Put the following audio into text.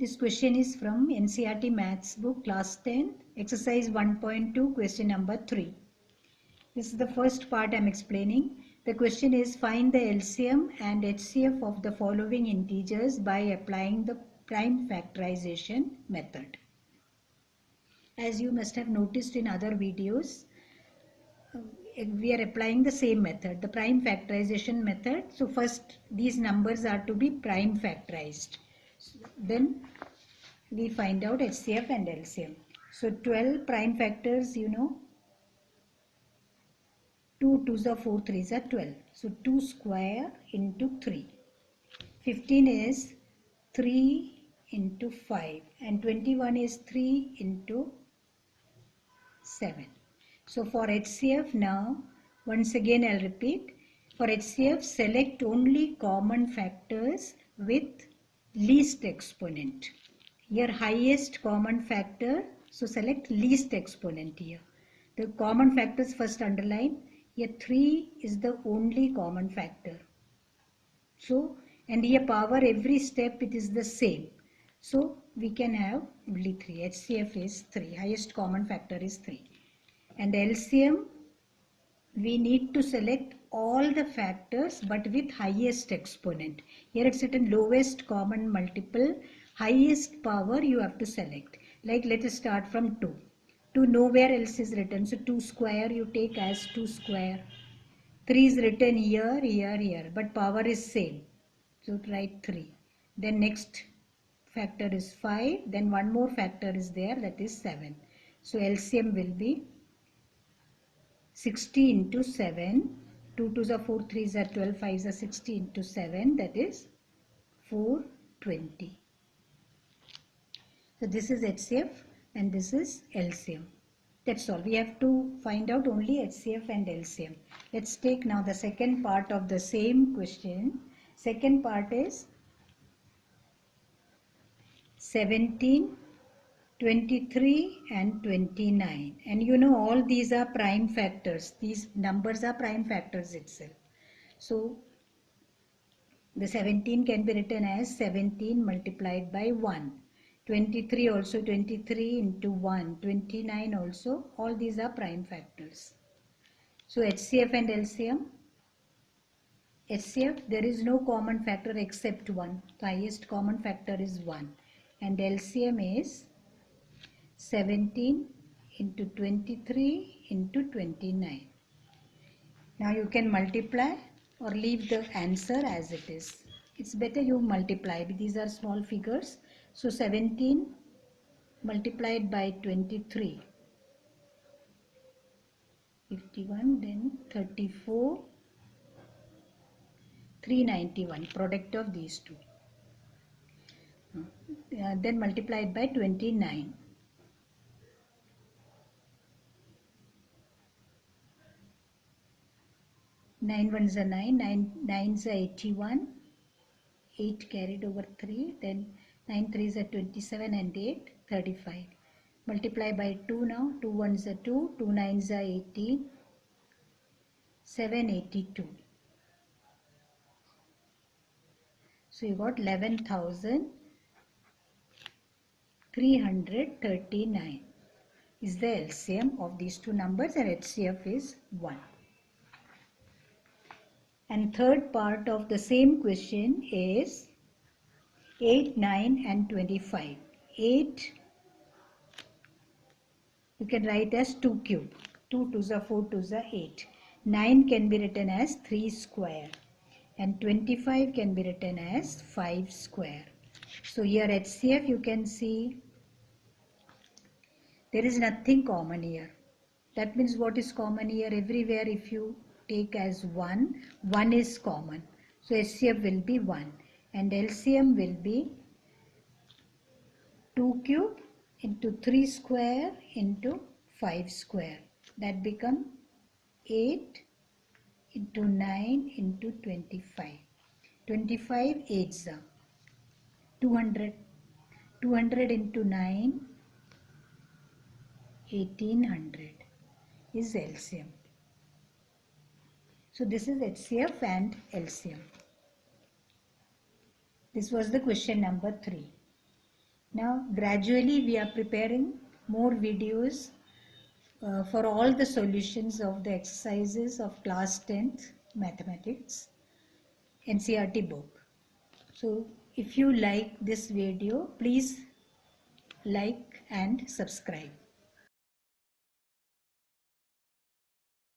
This question is from NCERT Maths book, class 10, exercise 1.2, question number 3. This is the first part I am explaining. The question is, find the LCM and HCF of the following integers by applying the prime factorization method. As you must have noticed in other videos, we are applying the same method, the prime factorization method. So first these numbers are to be prime factorized. Then we find out HCF and LCM. So 12 prime factors, you know, 2 2s are 4 3s are 12. So 2 square into 3. 15 is 3 into 5 and 21 is 3 into 7. So for HCF now, once again I'll repeat, for HCF select only common factors with least exponent. Here highest common factor, so select least exponent here. The common factors first underline. Here 3 is the only common factor. So, and here power every step it is the same. So we can have only 3. HCF is 3. Highest common factor is 3. And LCM, we need to select all the factors but with highest exponent. Here it's written lowest common multiple, highest power you have to select. Like let us start from 2. 2 nowhere else is written. So 2 square you take as 2 square. 3 is written here, here, here. But power is same. So write 3. Then next factor is 5. Then one more factor is there, that is 7. So LCM will be 60 into 7. 2 2s are 4, 3s are 12, 5s are 60 into 7, that is 420. So this is HCF and this is LCM. That's all. We have to find out only HCF and LCM. Let's take now the second part of the same question. Second part is 17, 23 and 29. And you know all these are prime factors. These numbers are prime factors itself. So the 17 can be written as 17 multiplied by 1. 23 also 23 into 1. 29 also. All these are prime factors. So HCF and LCM. HCF, there is no common factor except 1. The highest common factor is 1. And LCM is 17 into 23 into 29. Now you can multiply or leave the answer as it is. It's better you multiply. These are small figures. So 17 multiplied by 23. 51, then 34, 391. Product of these two. Then multiplied by 29. 9 ones are 9, 9 nines are 81, 8 carried over 3, then 9 threes are 27 and 8, 35. Multiply by 2 now, 2 ones are 2, 2 nines are 18, 7, 82. So you got 11,339 is the LCM of these two numbers and HCF is 1. And third part of the same question is 8, 9 and 25. 8 you can write as 2 cube. 2 2s are 4, 2s are 8. 9 can be written as 3 square. And 25 can be written as 5 square. So here HCF you can see there is nothing common here. That means what is common here? Everywhere if you take as 1, 1 is common. So HCF will be 1 and LCM will be 2 cube into 3 square into 5 square. That become 8 into 9 into 25. 25 8s are 200. 200 into 9, 1800 is LCM. So this is HCF and LCM. This was the question number 3. Now gradually we are preparing more videos for all the solutions of the exercises of class 10th mathematics NCERT book. So if you like this video, please like and subscribe.